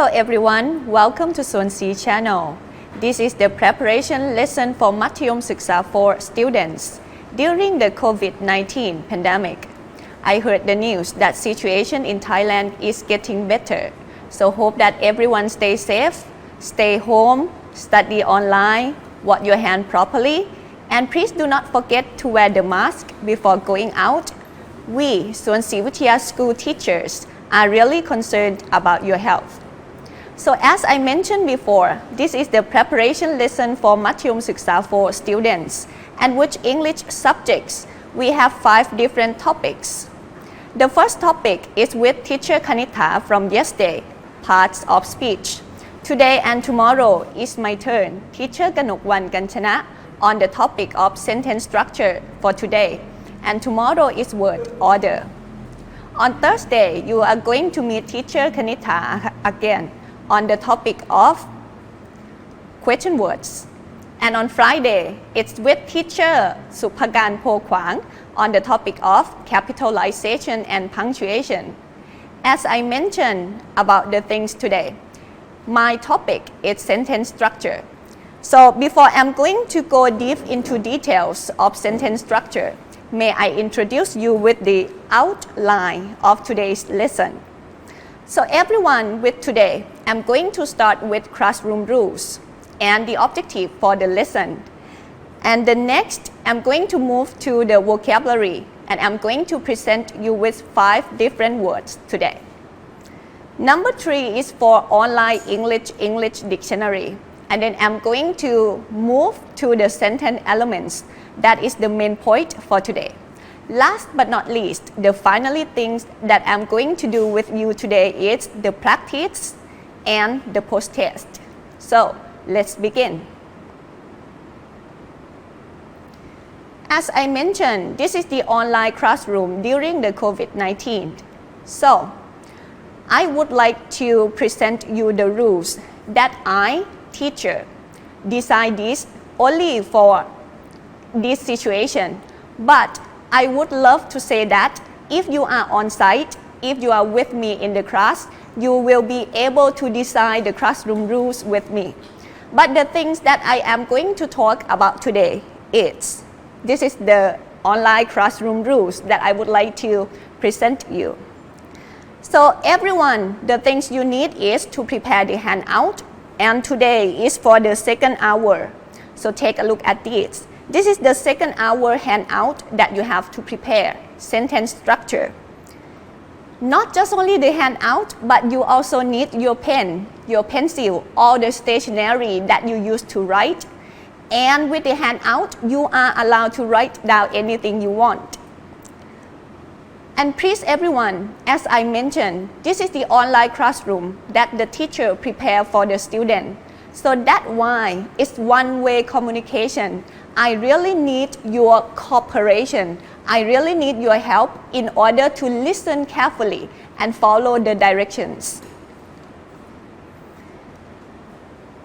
Hello everyone, welcome to ม.4 channel. This is the preparation lesson for มัธยมศึกษา for students during the COVID-19 pandemic. I heard the news that situation in Thailand is getting better. So hope that everyone stay safe, stay home, study online, wash your hand properly, and please do not forget to wear the mask before going out. We สวนศรีวิทยา school teachers are really concerned about your health. So as I mentioned before, this is the preparation lesson for มัธยมศึกษา for students, and which English subjects we have 5 different topics. The first topic is with teacher Kanitha from yesterday, parts of speech. Today and tomorrow is my turn, teacher กนกวรรณ Ganchana, on the topic of sentence structure for today, and tomorrow is word order. On Thursday, you are going to meet teacher Kanitha again on the topic of question words. And on Friday, it's with teacher Supagan Pokwang on the topic of capitalization and punctuation. As I mentioned about the things today, my topic is sentence structure. So before I'm going to go deep into details of sentence structure, may I introduce you with the outline of today's lesson. So everyone with today, I'm going to start with classroom rules and the objective for the lesson. And the next, I'm going to move to the vocabulary and I'm going to present you with 5 different words today. Number 3 is for online English dictionary. And then I'm going to move to the sentence elements. That is the main point for today. Last but not least, the finally things that I'm going to do with you today is the practice and the post-test. So let's begin. As I mentioned, this is the online classroom during the COVID-19. So I would like to present you the rules that I, teacher, design this only for this situation. But I would love to say that if you are on site, if you are with me in the class, you will be able to design the classroom rules with me. But the things that I am going to talk about today is, this is the online classroom rules that I would like to present you. So everyone, the things you need is to prepare the handout, and today is for the second hour. So take a look at this. This is the second hour handout that you have to prepare, sentence structure. Not just only the handout, but you also need your pen, your pencil, all the stationery that you use to write. And with the handout, you are allowed to write down anything you want. And please everyone, as I mentioned, this is the online classroom that the teacher prepare for the student. So that's why it's one-way communication. I really need your cooperation. I really need your help in order to listen carefully and follow the directions.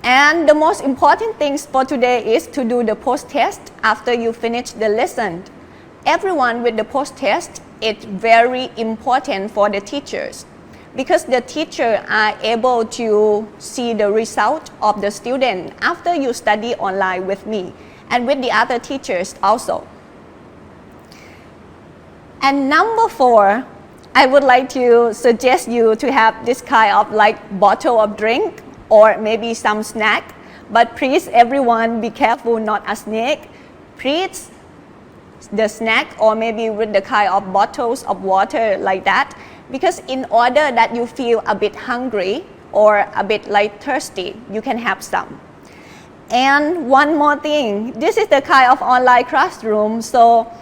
And the most important things for today is to do the post-test after you finish the lesson. Everyone with the post-test, it's very important for the teachers because the teacher are able to see the result of the student after you study online with me and with the other teachers also. And number 4, I would like to suggest you to have this kind of like bottle of drink or maybe some snack. But please everyone be careful, not a snake. Please the snack or maybe with the kind of bottles of water like that, because in order that you feel a bit hungry or a bit like thirsty, you can have some. And one more thing, this is the kind of online classroom, so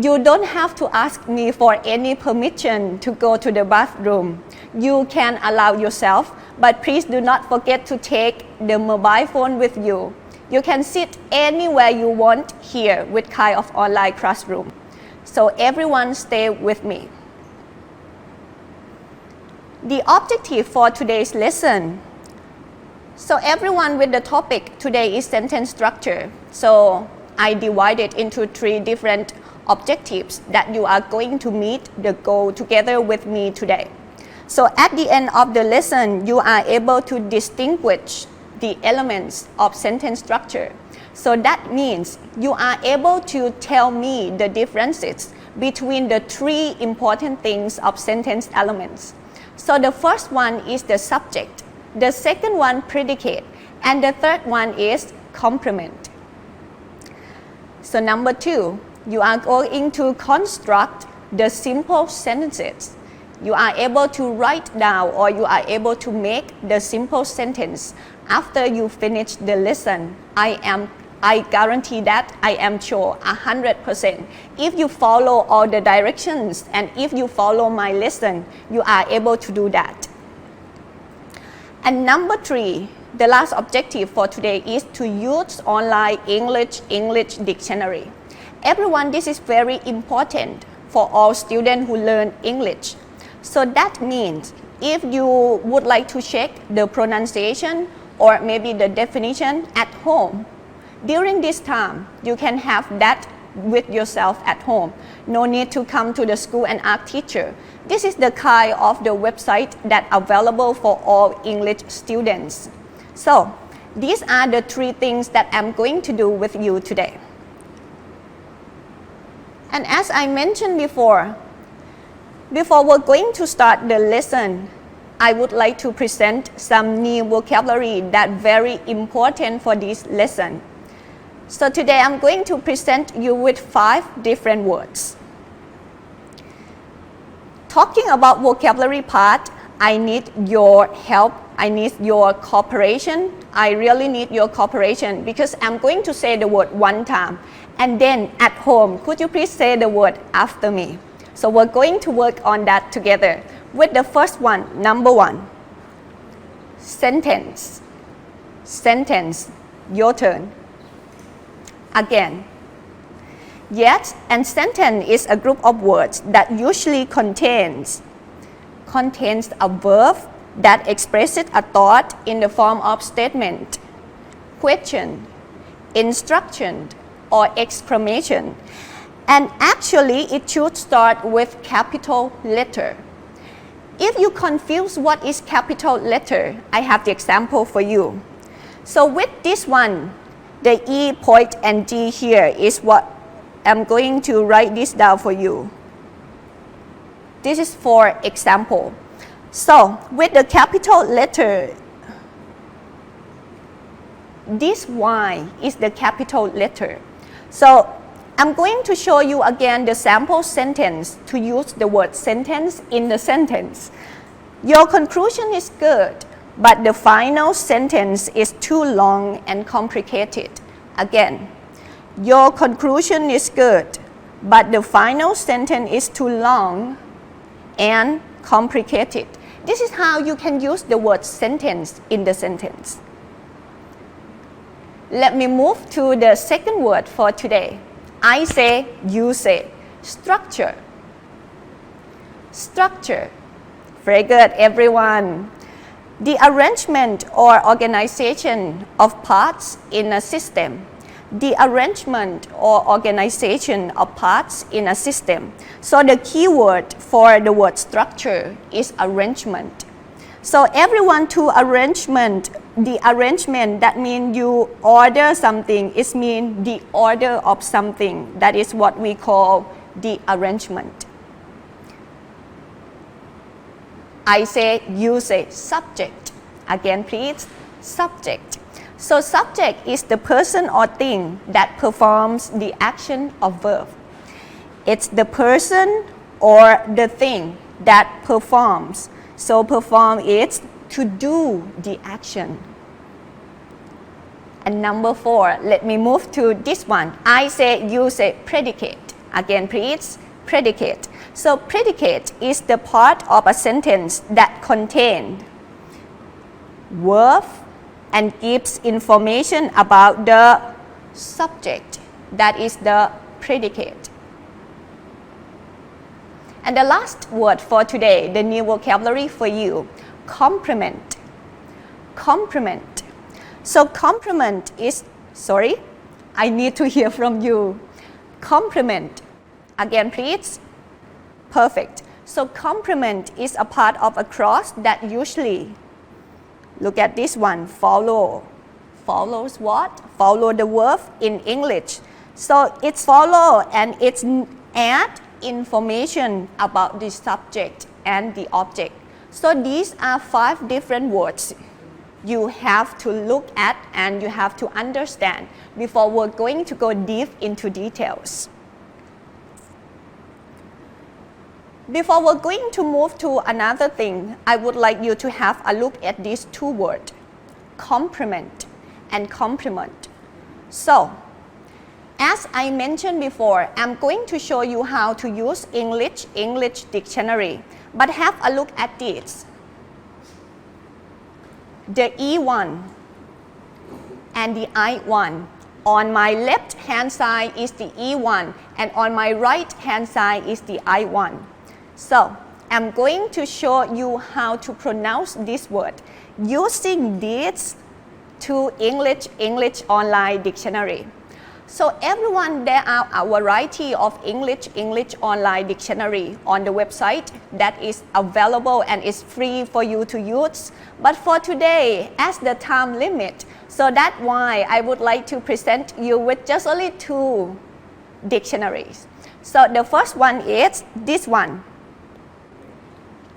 you don't have to ask me for any permission to go to the bathroom. You can allow yourself, but please do not forget to take the mobile phone with you. You can sit anywhere you want here with kind of online classroom. So everyone stay with me. The objective for today's lesson. So everyone with the topic today is sentence structure. So I divided into 3 different objectives that you are going to meet the goal together with me today. So at the end of the lesson, you are able to distinguish the elements of sentence structure. So that means you are able to tell me the differences between the three important things of sentence elements. So the first one is the subject, the second one predicate, and the third one is complement. So number 2, you are going to construct the simple sentences. You are able to write down or you are able to make the simple sentence after you finish the lesson. I guarantee that I am sure 100%. If you follow all the directions and if you follow my lesson, you are able to do that. And number 3, the last objective for today is to use online English dictionary. Everyone, this is very important for all students who learn English. So that means if you would like to check the pronunciation or maybe the definition at home, during this time, you can have that with yourself at home. No need to come to the school and ask teacher. This is the kind of the website that available for all English students. So these are the 3 things that I'm going to do with you today. And as I mentioned before we're going to start the lesson, I would like to present some new vocabulary that very important for this lesson. So today I'm going to present you with 5 different words. Talking about vocabulary part, I need your help. I need your cooperation. I really need your cooperation because I'm going to say the word one time. And then at home, could you please say the word after me? So we're going to work on that together. With the first one, number 1. Sentence. Sentence. Your turn. Again. Yet, and sentence is a group of words that usually contains a verb that expresses a thought in the form of statement, question, instruction, or exclamation. And actually, it should start with capital letter. If you confuse what is capital letter, I have the example for you. So with this one, the E point and G here is what I'm going to write this down for you. This is for example. So with the capital letter, this Y is the capital letter. So I'm going to show you again the sample sentence to use the word sentence in the sentence. Your conclusion is good, but the final sentence is too long and complicated. Again, your conclusion is good, but the final sentence is too long and complicated. This is how you can use the word sentence in the sentence. Let me move to the second word for today. I say, you say. Structure. Structure. Very good, everyone. The arrangement or organization of parts in a system. The arrangement or organization of parts in a system. So the key word for the word structure is arrangement. So everyone to arrangement, the arrangement that means you order something, it means the order of something. That is what we call the arrangement. I say, you say, subject. Again, please, subject. So subject is the person or thing that performs the action of verb. It's the person or the thing that performs. So perform is to do the action. And number 4, let me move to this one. I say, you say, predicate. Again, please, predicate. So predicate is the part of a sentence that contains verb and gives information about the subject. That is the predicate. And the last word for today, the new vocabulary for you, complement. Complement. So complement is, sorry, I need to hear from you. Complement. Again, please. Perfect. So complement is a part of a clause that usually, look at this one, follow. Follows what? Follow the verb in English. So it's follow and it's add information about the subject and the object. So these are 5 different words you have to look at and you have to understand before we're going to go deep into details. Before we're going to move to another thing, I would like you to have a look at these 2 words, complement and complement. So, as I mentioned before, I'm going to show you how to use English dictionary, but have a look at this. The E1 and the I1. On my left hand side is the E1 and on my right hand side is the I1. So, I'm going to show you how to pronounce this word using these 2 English online dictionary. So everyone, there are a variety of English online dictionary on the website that is available and is free for you to use. But for today, as the time limit, so that's why I would like to present you with just only 2 dictionaries. So the first one is this one,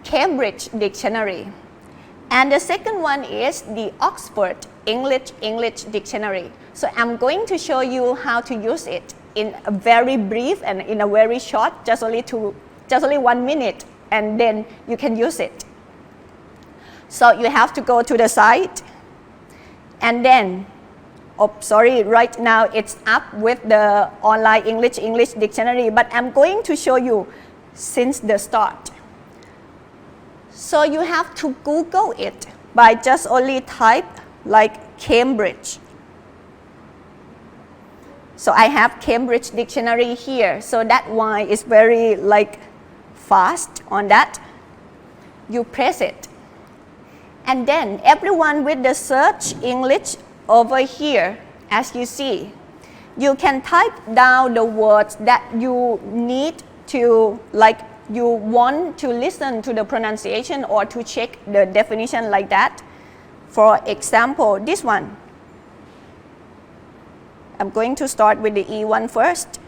Cambridge Dictionary. And the second one is the Oxford English Dictionary. So I'm going to show you how to use it in a very brief and in a very short, just only 1 minute, and then you can use it. So you have to go to the site, and then, right now it's up with the online English Dictionary, but I'm going to show you since the start. So you have to Google it by just only type like Cambridge. So I have Cambridge Dictionary here, so that's why it's very fast on that. You press it. And then everyone with the search English over here, as you see, you can type down the words that you need to, you want to listen to the pronunciation or to check the definition like that. For example, this one. I'm going to start with the E1 first.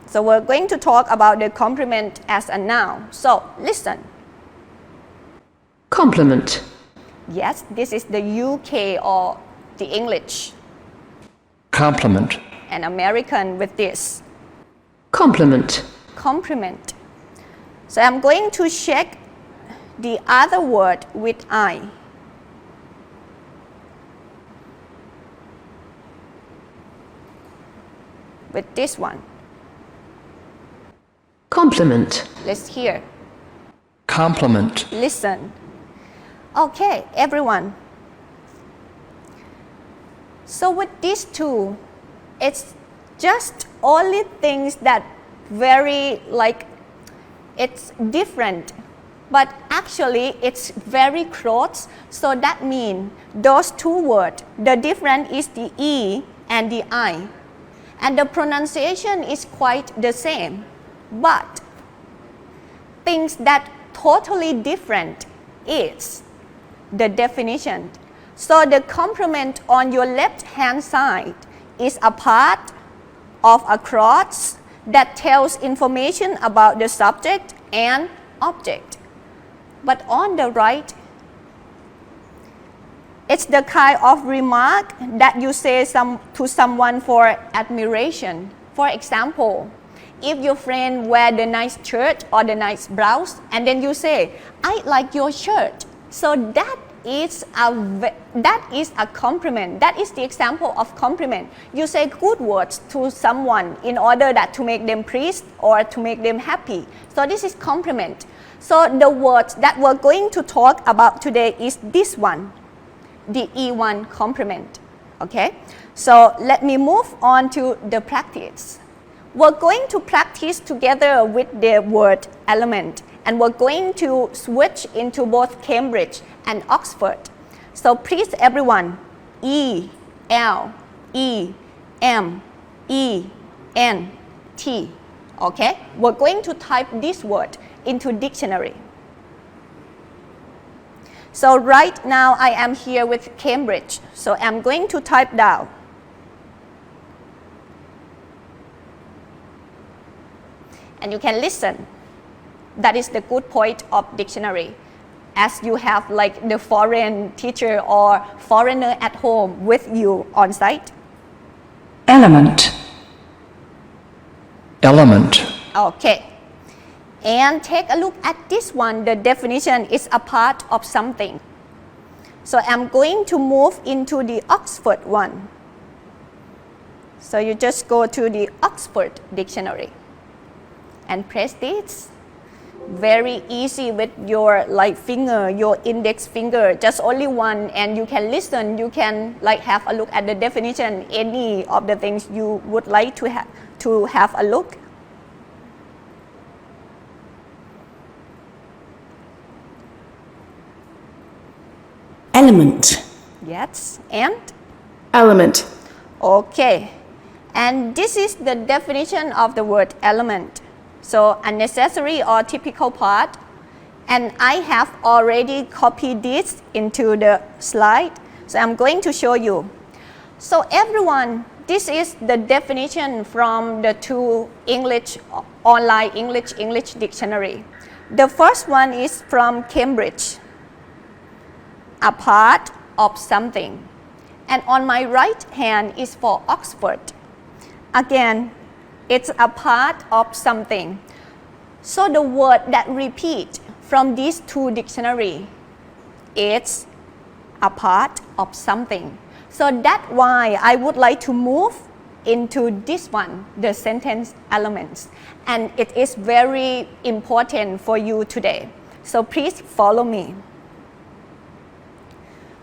So we're going to talk about the complement as a noun. So listen. Complement. Yes, this is the UK or the English. Complement. And American with this. Complement. Complement. So I'm going to check the other word with I. With this one. Complement. Let's hear. Complement. Listen. Okay, everyone. So with these 2, it's just only things that very it's different, but actually it's very close. So that means those 2 words, the difference is the E and the I. And the pronunciation is quite the same, but things that totally different is the definition. So the complement on your left hand side is a part of a clause that tells information about the subject and object. But on the right, it's the kind of remark that you say to someone for admiration. For example, if your friend wear the nice shirt or the nice blouse, and then you say, "I like your shirt." So that is a compliment. That is the example of compliment. You say good words to someone in order to make them pleased or to make them happy. So this is compliment. So the words that we're going to talk about today is this one, the E1 complement. Okay, so let me move on to the practice. We're going to practice together with the word element, and we're going to switch into both Cambridge and Oxford. So please everyone, E, L, E, M, E, N, T. Okay, we're going to type this word into dictionary. So right now I am here with Cambridge. So I'm going to type down. And you can listen. That is the good point of dictionary. As you have like the foreign teacher or foreigner at home with you on site. Element. Element. Okay. And take a look at this one. The definition is a part of something. So I'm going to move into the Oxford one. So you just go to the Oxford dictionary and press this. Very easy with your like finger, your index finger, just only one, and you can listen, you can like have a look at the definition, any of the things you would like to have a look. Element. Yes, and? Element. Okay, and this is the definition of the word element. So a necessary or typical part, and I have already copied this into the slide, so I'm going to show you. So everyone, this is the definition from the two online English dictionary. The first one is from Cambridge, a part of something, and on my right hand is for Oxford. Again, it's a part of something. So the word that repeat from these two dictionary is a part of something. So that's why I would like to move into this one, the sentence elements. And it is very important for you today. So please follow me.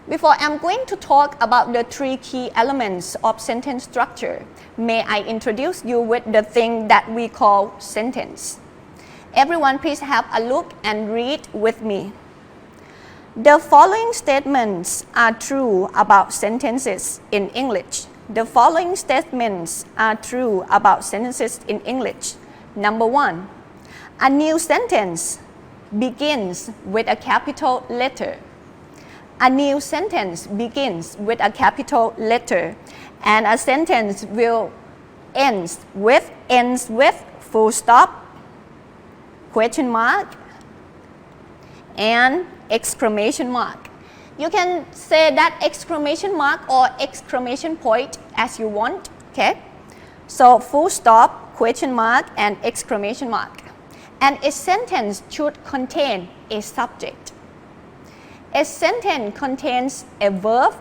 Before I'm going to talk about the three key elements of sentence structure, may I introduce you with the thing that we call sentence. Everyone please have a look and read with me. The following statements are true about sentences in English. The following statements are true about sentences in English. Number one, a new sentence begins with a capital letter. A new sentence begins with a capital letter, and a sentence will ends with full stop, question mark, and exclamation mark. You can say that exclamation mark or exclamation point as you want, okay? So full stop, question mark, and exclamation mark. And a sentence should contain a subject. A sentence contains a verb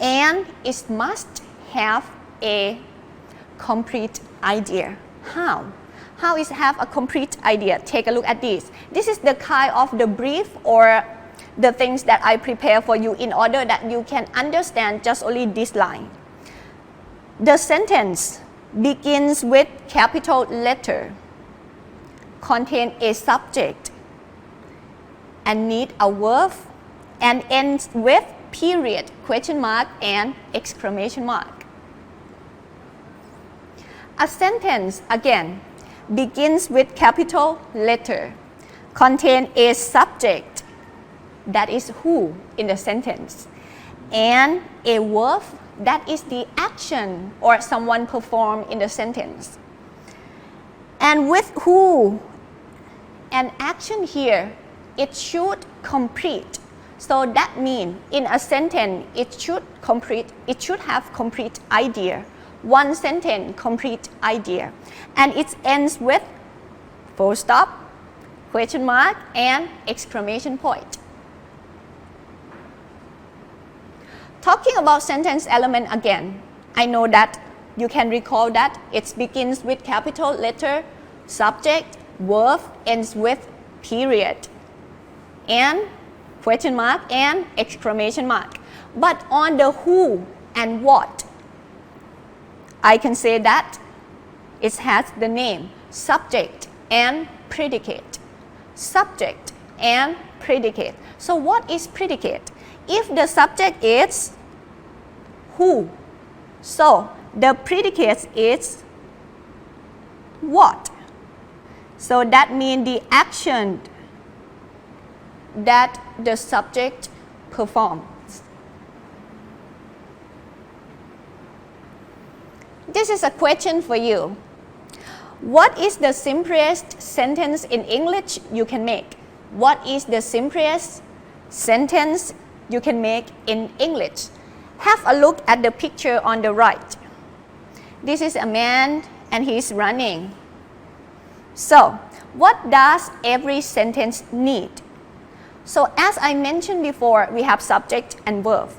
and it must have a complete idea. How? How is have a complete idea? Take a look at this. This is the kind of the brief or the things that I prepare for you in order that you can understand just only this line. The sentence begins with capital letter, contain a subject, and need a verb, and ends with period, question mark, and exclamation mark. A sentence, again, begins with capital letter, contain a subject, that is who in the sentence, and a verb, that is the action or someone performed in the sentence. And with who and action here, it should complete. So that means in a sentence, it should have complete idea. One sentence, complete idea. And it ends with full stop, question mark, and exclamation point. Talking about sentence element again, I know that you can recall that it begins with capital letter, subject, verb, ends with period, and question mark and exclamation mark. But on the who and what, I can say that it has the name, subject and predicate. Subject and predicate. So what is predicate? If the subject is who, so the predicate is what. So that means the action that the subject performs. This is a question for you. What is the simplest sentence in English you can make? What is the simplest sentence you can make in English? Have a look at the picture on the right. This is a man and he is running. So, what does every sentence need? So, as I mentioned before, we have subject and verb.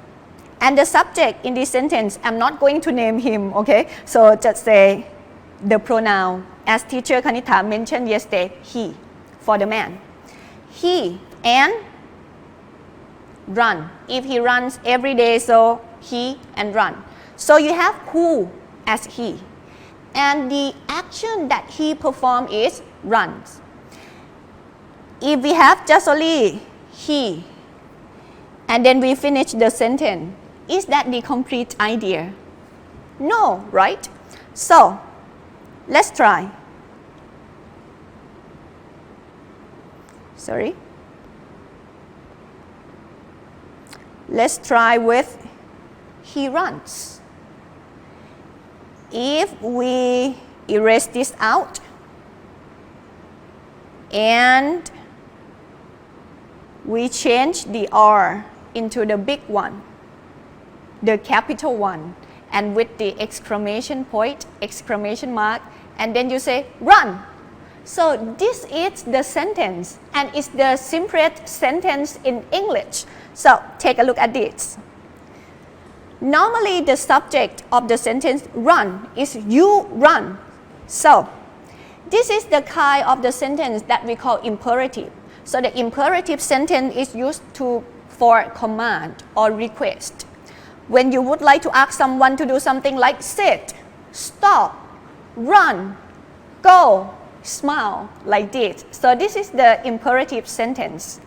And the subject in this sentence, I'm not going to name him, okay? So, just say the pronoun. As teacher Kanitha mentioned yesterday, he, for the man. He and run. If he runs every day, so he and run. So, you have who as he. And the action that he performs is runs. If we have just only he, and then we finish the sentence, is that the complete idea? No, right? So, let's try. Sorry. Let's try with he runs. If we erase this out and we change the R into the big one, the capital one, and with the exclamation point, exclamation mark, and then you say run. So this is the sentence, and it's the simplest sentence in English. So take a look at this. Normally the subject of the sentence run is you run. So this is the kind of the sentence that we call imperative. So the imperative sentence is used for command or request. When you would like to ask someone to do something like sit, stop, run, go, smile, like this. So this is the imperative sentence.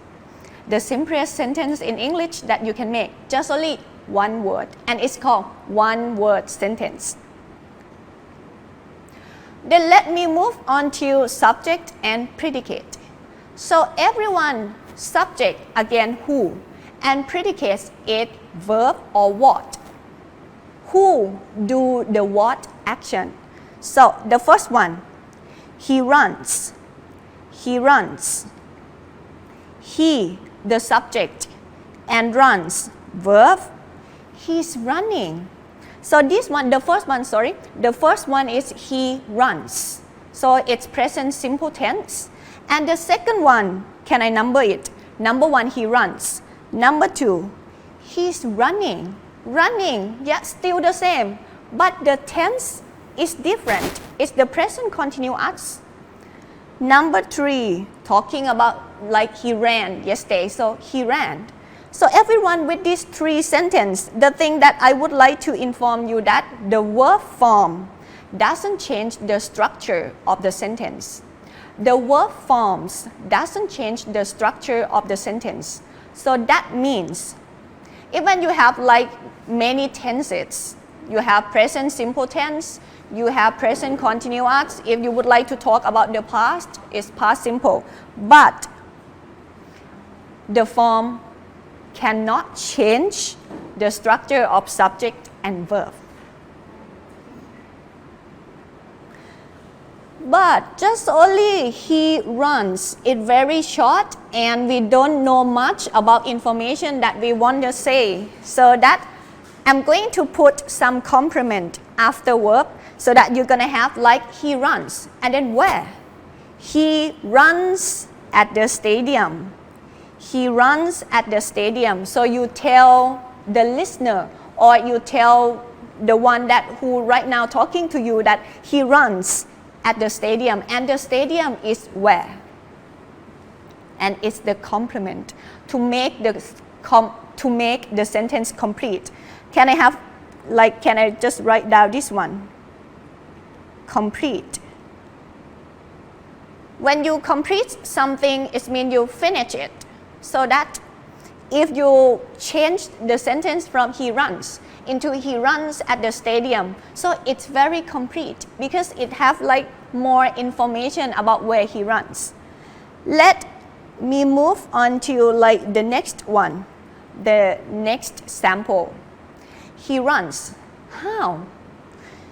The simplest sentence in English that you can make, just only one word, and it's called one word sentence. Then let me move on to subject and predicate. So everyone, subject again who, and predicate it verb or what. Who do the what action? So the first one, he runs. He runs. He, the subject, and runs, verb. He's running. So this one, the first one is he runs. So it's present simple tense. And the second one, can I number it? Number one, he runs. Number two, he's running. Running, yeah, still the same. But the tense is different. It's the present continuous. Number three, talking about like he ran yesterday. So he ran. So everyone with these three sentences, the thing that I would like to inform you that the verb form doesn't change the structure of the sentence. The verb forms doesn't change the structure of the sentence. So that means even you have like many tenses, you have present simple tense, you have present continuous. If you would like to talk about the past, it's past simple. But the form cannot change the structure of subject and verb. But just only he runs, it's very short and we don't know much about information that we want to say. So that I'm going to put some complement after verb so that you're going to have like he runs. And then where? He runs at the stadium. He runs at the stadium. So you tell the listener or you tell the one that who right now talking to you that he runs at the stadium, and the stadium is where? And it's the complement to make the sentence complete. Can I just write down this one? Complete. When you complete something, it means you finish it. So that if you change the sentence from he runs, into he runs at the stadium. So it's very complete because it have like more information about where he runs. Let me move on to like the next one, the next sample. He runs. How?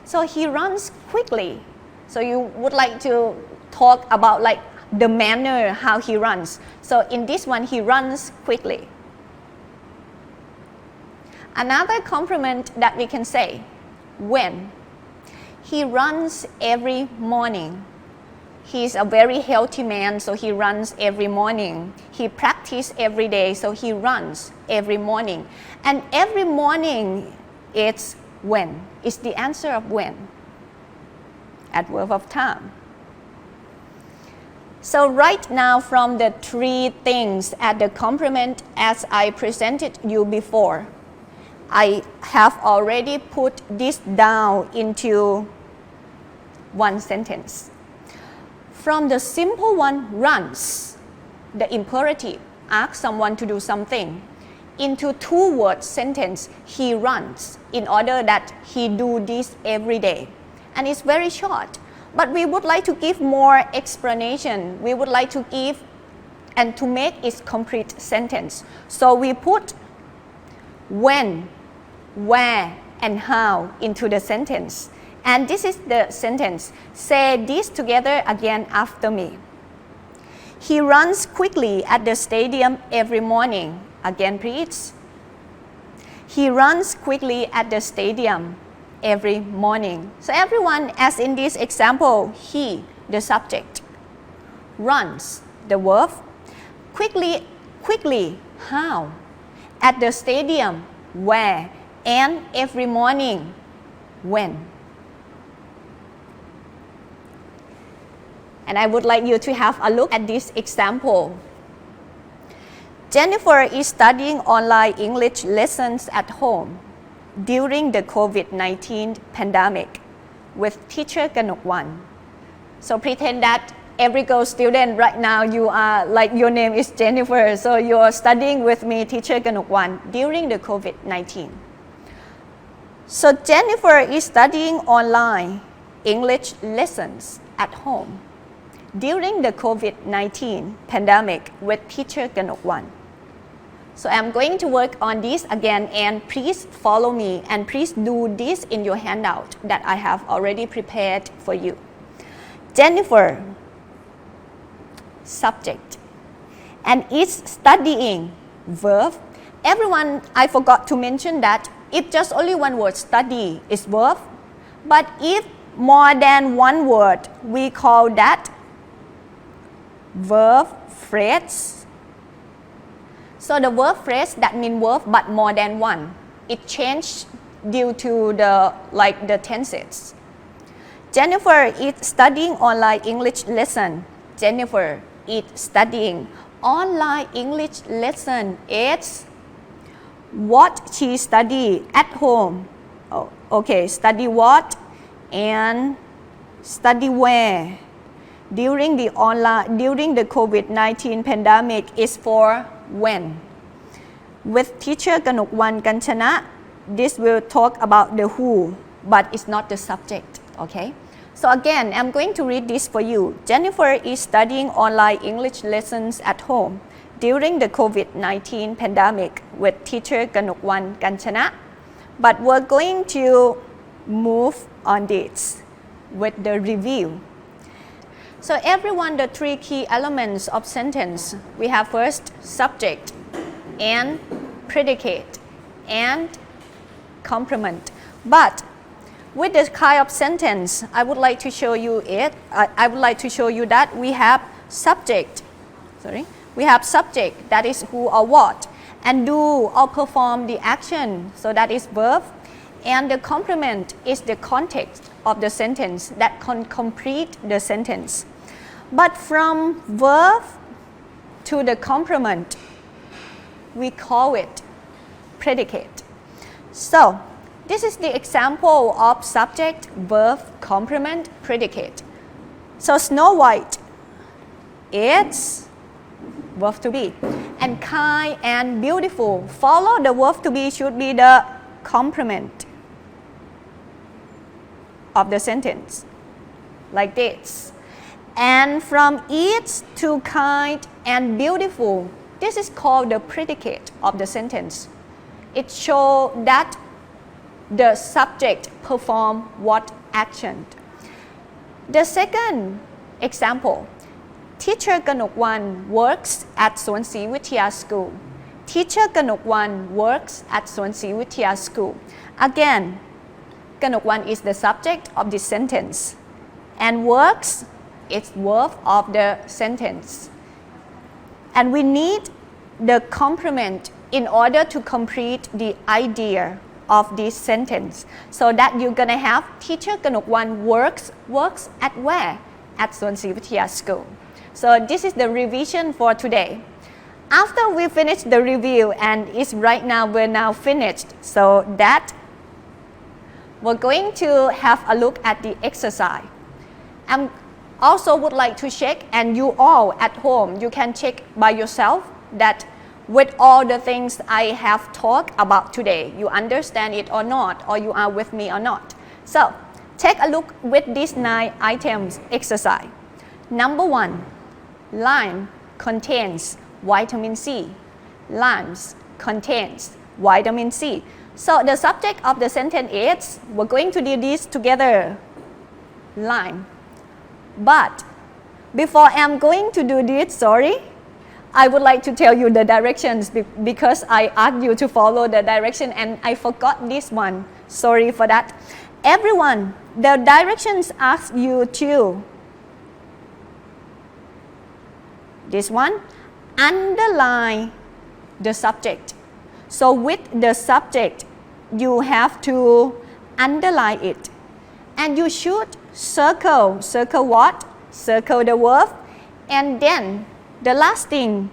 So he runs quickly. So you would like to talk about like the manner how he runs. So in this one, he runs quickly. Another complement that we can say, when. He runs every morning. He's a very healthy man, so he runs every morning. He practices every day, so he runs every morning. And every morning, it's when. It's the answer of when. Adverb of time. So right now, from the three things at the complement as I presented you before, I have already put this down into one sentence. From the simple one, runs, the imperative, ask someone to do something, into two-word sentence, he runs, in order that he do this every day. And it's very short, but we would like to give more explanation. We would like to give and to make it complete sentence. So we put when, where, and how into the sentence. And this is the sentence. Say this together again after me. He runs quickly at the stadium every morning. Again, please. He runs quickly at the stadium every morning. So everyone, as in this example, he, the subject, runs, the verb, quickly, how, at the stadium, where, and every morning, when. And I would like you to have a look at this example. Jennifer is studying online English lessons at home during the COVID-19 pandemic with teacher Gnok Wrn. So pretend that every girl student right now, you are like your name is Jennifer, so you're studying with me, teacher Gnok Wrn, during the COVID-19. So Jennifer is studying online English lessons at home during the COVID-19 pandemic with teacher Gnok Wrn. So I'm going to work on this again, and please follow me and please do this in your handout that I have already prepared for you. Jennifer, subject, and is studying, verb. Everyone, I forgot to mention that if just only one word, study, is verb, but if more than one word, we call that verb phrase. So the verb phrase, that means verb but more than one. It changed due to the tenses. Jennifer is studying online English lesson. Jennifer is studying online English lesson. It's what she study at home. Oh, okay, study what and study where. During the COVID-19 pandemic is for when. With teacher Gnok Wrn Kanchana, this will talk about the who, but it's not the subject, okay? So again, I'm going to read this for you. Jennifer is studying online English lessons at home during the COVID-19 pandemic with teacher Gnok Wrn Kanchana, but we're going to move on this with the review. So everyone, the three key elements of sentence, we have first subject and predicate and complement. But with this kind of sentence, I would like to show you that we have subject, we have subject, that is who or what, and do or perform the action, so that is verb, and the complement is the context of the sentence that can complete the sentence. But from verb to the complement, we call it predicate. So this is the example of subject, verb, complement, predicate. So Snow White, it's verb to be, and kind and beautiful. Follow the verb to be should be the complement of the sentence like this. And from each to kind and beautiful, this is called the predicate of the sentence. It shows that the subject perform what action. The second example, Teacher Ganokwan works at Swansea Withia School. Teacher Ganokwan works at Swansea Withia School. Again, Ganokwan is the subject of this sentence, and works is verb of the sentence. And we need the complement in order to complete the idea of this sentence. So that you're gonna have Teacher Ganokwan works at where? At Swansea Withia School. So this is the revision for today. After we finish the review, and it's right now we're now finished, so that we're going to have a look at the exercise. I also would like to check, and you all at home, you can check by yourself that with all the things I have talked about today, you understand it or not, or you are with me or not. So take a look with these 9 items exercise. Number 1, lime contains vitamin C. Limes contains vitamin C. So the subject of the sentence is, we're going to do this together, lime. But before I'm going to do this, sorry, I would like to tell you the directions because I asked you to follow the direction and I forgot this one. Sorry for that. Everyone, the directions ask you to, this one, underline the subject. So with the subject, you have to underline it. And you should circle what? Circle the verb. And then the last thing,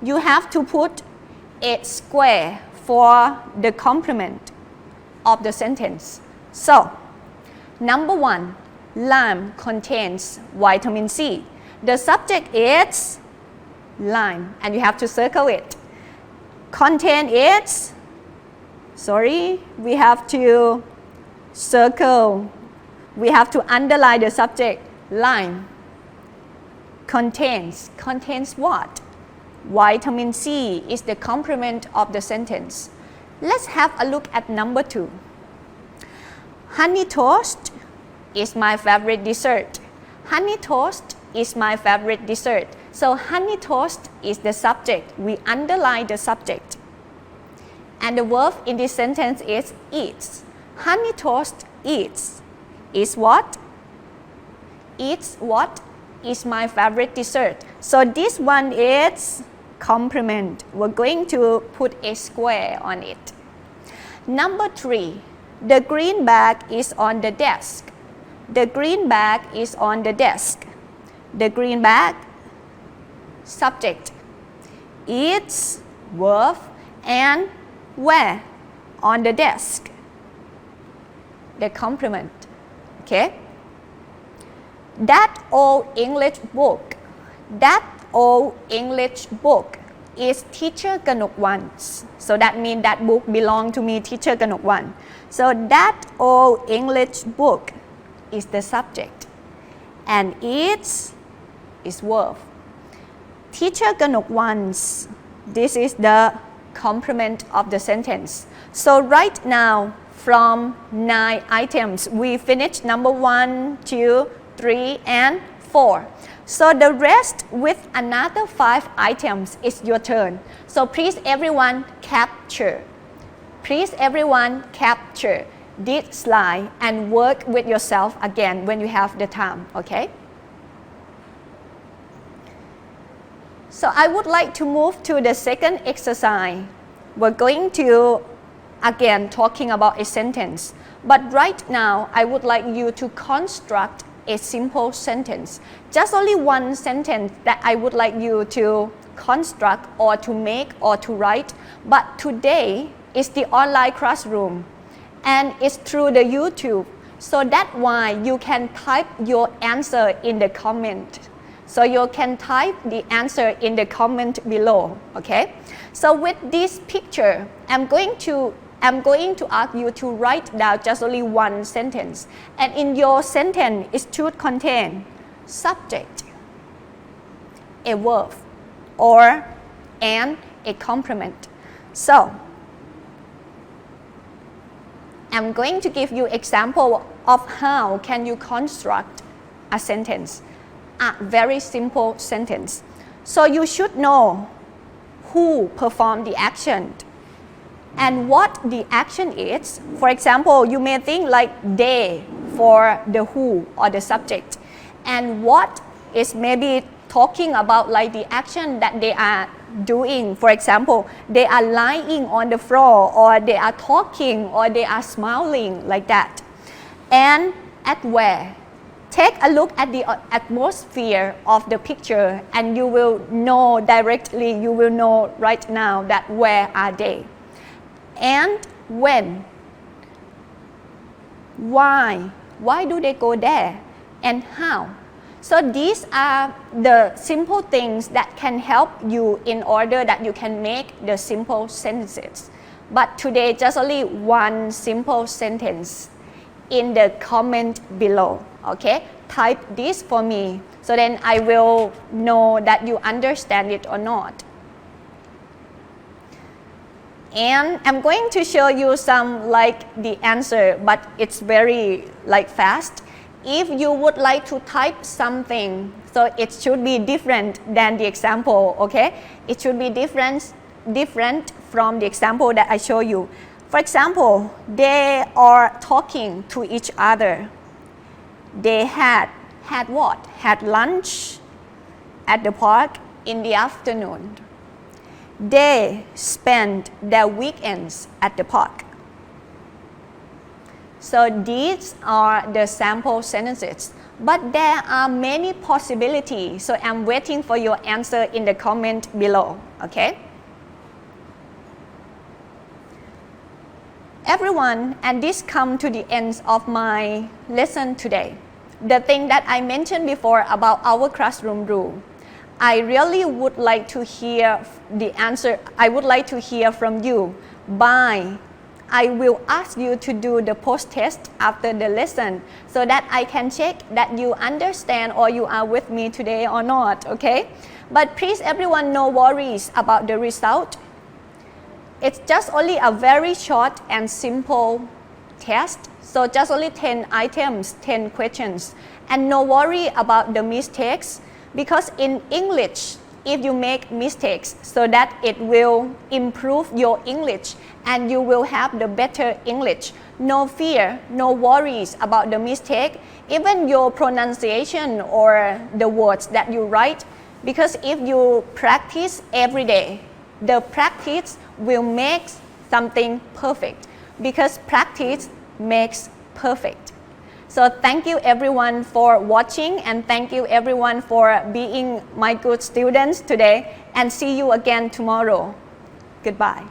you have to put a square for the complement of the sentence. So, number 1, lime contains vitamin C. The subject is lime, and you have to circle it. Contain is, sorry, we have to circle, we have to underline the subject, lime. Contains what? Vitamin C is the complement of the sentence. Let's have a look at number 2. Honey toast is my favorite dessert. Honey toast is my favorite dessert. So honey toast is the subject. We underline the subject. And the verb in this sentence is eats. Honey toast eats. Is what? Eats what? Is my favorite dessert. So this one is complement. We're going to put a square on it. Number 3, the green bag is on the desk. The green bag is on the desk. The green bag, subject, eats, verb, and where? On the desk. The complement. Okay? That old English book is Teacher Ganokwan's. So that means that book belongs to me, Teacher Ganokwan. So that old English book is the subject, and eats is verb. Teacher Ganokwan's, this is the complement of the sentence. So right now, from 9 items, we finished number 1, 2, 3, and 4. So the rest with another 5 items is your turn. So please everyone capture. Please everyone capture this slide and work with yourself again when you have the time, okay? So I would like to move to the second exercise. We're going to again talking about a sentence. But right now, I would like you to construct a simple sentence. Just only one sentence that I would like you to construct or to make or to write. But today is the online classroom and it's through the YouTube. So that's why you can type your answer in the comment. So you can type the answer in the comment below, okay? So with this picture, I'm going to I'm going to ask you to write down just only one sentence. And in your sentence, it should contain subject, a verb, or and a complement. So, I'm going to give you example of how can you construct a sentence, a very simple sentence. So you should know who performed the action and what the action is. For example, you may think like they for the who or the subject, and what is maybe talking about like the action that they are doing. For example, they are lying on the floor, or they are talking, or they are smiling, like that. And at where? Take a look at the atmosphere of the picture, and you will know directly, you will know right now that where are they. And when? Why? Why do they go there? And how? So these are the simple things that can help you in order that you can make the simple sentences. But today, just only one simple sentence in the comment below, okay? Type this for me, so then I will know that you understand it or not. And I'm going to show you some like the answer, but it's very like fast. If you would like to type something, so it should be different than the example, okay? It should be different from the example that I show you. For example, they are talking to each other. They had what? Had lunch at the park in the afternoon. They spent their weekends at the park. So these are the sample sentences, but there are many possibilities. So I'm waiting for your answer in the comment below, okay? Everyone, and this comes to the end of my lesson today. The thing that I mentioned before about our classroom rule, I really would like to hear the answer. I would like to hear from you by I will ask you to do the post-test after the lesson so that I can check that you understand or you are with me today or not, okay? But please everyone, no worries about the result. It's just only a very short and simple test. So just only 10 items, 10 questions. And no worry about the mistakes, because in English, if you make mistakes, so that it will improve your English and you will have the better English. No fear, no worries about the mistake, even your pronunciation or the words that you write, because if you practice every day, the practice will make something perfect, because practice makes perfect. So thank you everyone for watching, and thank you everyone for being my good students today, and see you again tomorrow. Goodbye.